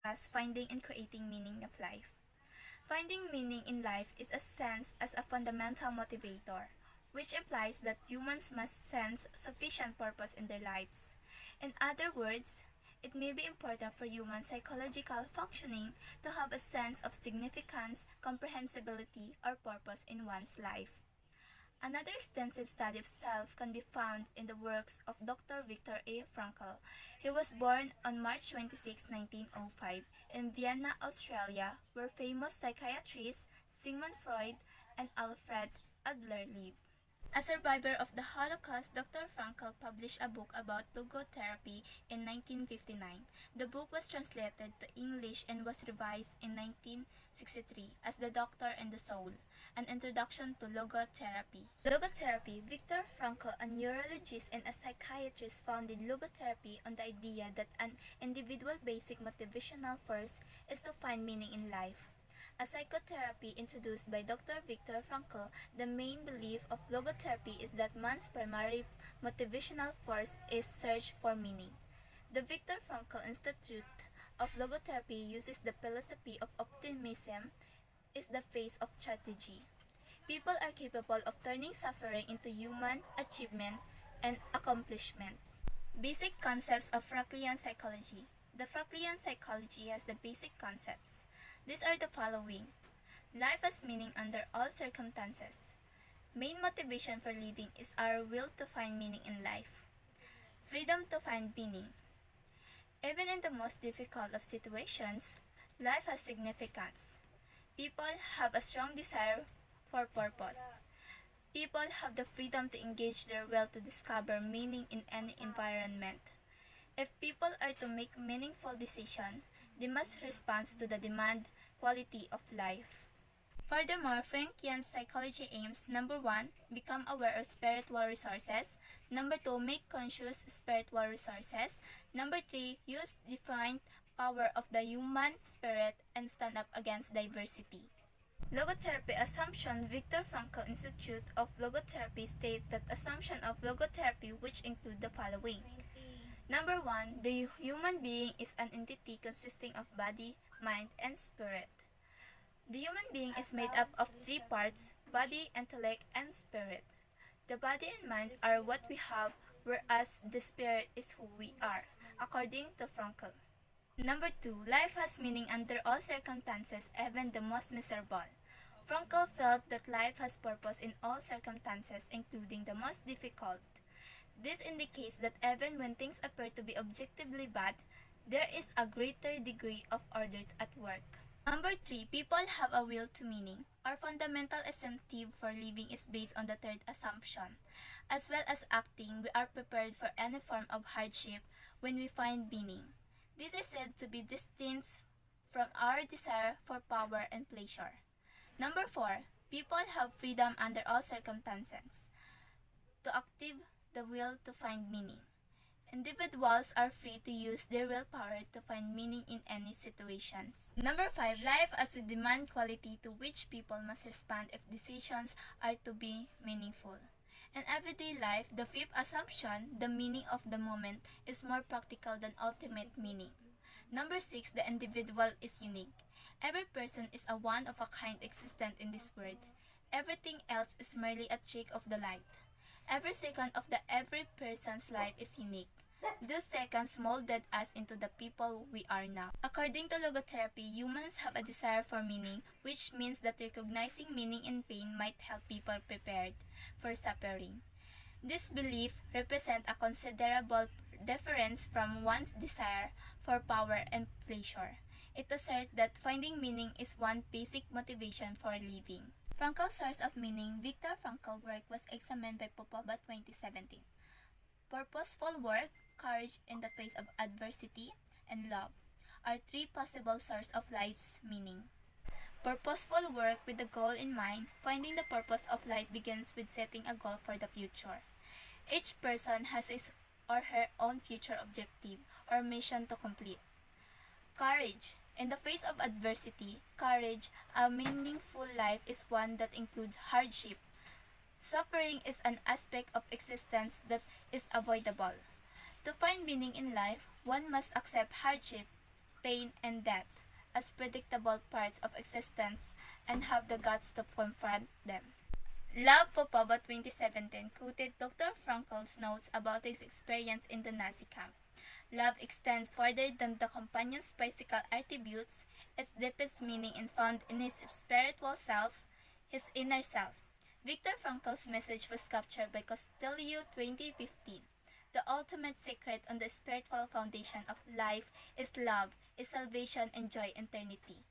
as finding and creating meaning of life. Finding meaning in life is a sense as a fundamental motivator, which implies that humans must sense sufficient purpose in their lives. In other words, it may be important for human psychological functioning to have a sense of significance, comprehensibility, or purpose in one's life. Another extensive study of self can be found in the works of Dr. Viktor A. Frankl. He was born on March 26, 1905, in Vienna, Australia, where famous psychiatrists Sigmund Freud and Alfred Adler lived. A survivor of the Holocaust, Dr. Frankl published a book about logotherapy in 1959. The book was translated to English and was revised in 1963 as The Doctor and the Soul, an introduction to logotherapy. Logotherapy, Viktor Frankl, a neurologist and a psychiatrist, founded logotherapy on the idea that an individual basic motivational force is to find meaning in life. A psychotherapy introduced by Dr. Viktor Frankl, the main belief of logotherapy is that man's primary motivational force is search for meaning. The Viktor Frankl Institute of Logotherapy uses the philosophy of optimism is the face of strategy. People are capable of turning suffering into human achievement and accomplishment. Basic concepts of Franklian psychology. The Franklian psychology has the basic concepts. These are the following. Life has meaning under all circumstances. Main motivation for living is our will to find meaning in life. Freedom to find meaning. Even in the most difficult of situations, life has significance. People have a strong desire for purpose. People have the freedom to engage their will to discover meaning in any environment. If people are to make meaningful decisions, they must respond to the demand quality of life. Furthermore, Frankian psychology aims: number 1, become aware of spiritual resources; number 2, make conscious spiritual resources; number 3, use defined power of the human spirit and stand up against diversity. Logotherapy assumption. Viktor Frankl Institute of Logotherapy state that assumption of logotherapy, which include the following. Number 1, the human being is an entity consisting of body, mind, and spirit. The human being is made up of 3 parts: body, intellect, and spirit. The body and mind are what we have, whereas the spirit is who we are, according to Frankl. Number 2, life has meaning under all circumstances, even the most miserable. Frankl felt that life has purpose in all circumstances, including the most difficult. This indicates that even when things appear to be objectively bad, there is a greater degree of order at work. Number 3, people have a will to meaning. Our fundamental incentive for living is based on the third assumption. As well as acting, we are prepared for any form of hardship when we find meaning. This is said to be distinct from our desire for power and pleasure. Number 4, people have freedom under all circumstances to active the will to find meaning. Individuals are free to use their willpower to find meaning in any situations. Number 5, life as a demand quality to which people must respond if decisions are to be meaningful. In everyday life, the 5th assumption, the meaning of the moment, is more practical than ultimate meaning. Number 6, the individual is unique. Every person is a one-of-a-kind existent in this world. Everything else is merely a trick of the light. Every second of every person's life is unique. Those seconds molded us into the people we are now. According to logotherapy, humans have a desire for meaning, which means that recognizing meaning in pain might help people prepared for suffering. This belief represents a considerable difference from one's desire for power and pleasure. It asserts that finding meaning is one basic motivation for living. Frankl's source of meaning. Viktor Frankl's work was examined by Popova 2017. Purposeful work, courage in the face of adversity, and love are 3 possible sources of life's meaning. Purposeful work with the goal in mind. Finding the purpose of life begins with setting a goal for the future. Each person has his or her own future objective or mission to complete. Courage. In the face of adversity, courage, a meaningful life is one that includes hardship. Suffering is an aspect of existence that is avoidable. To find meaning in life, one must accept hardship. pain, and death as predictable parts of existence and have the guts to confront them. Lev Popova 2017 quoted Dr. Frankel's notes about his experience in the Nazi camp. Love extends further than the companion's physical attributes, its deepest meaning is found in his spiritual self, his inner self. Viktor Frankl's message was captured by Costello 2015. The ultimate secret on the spiritual foundation of life is love, is salvation and joy eternity.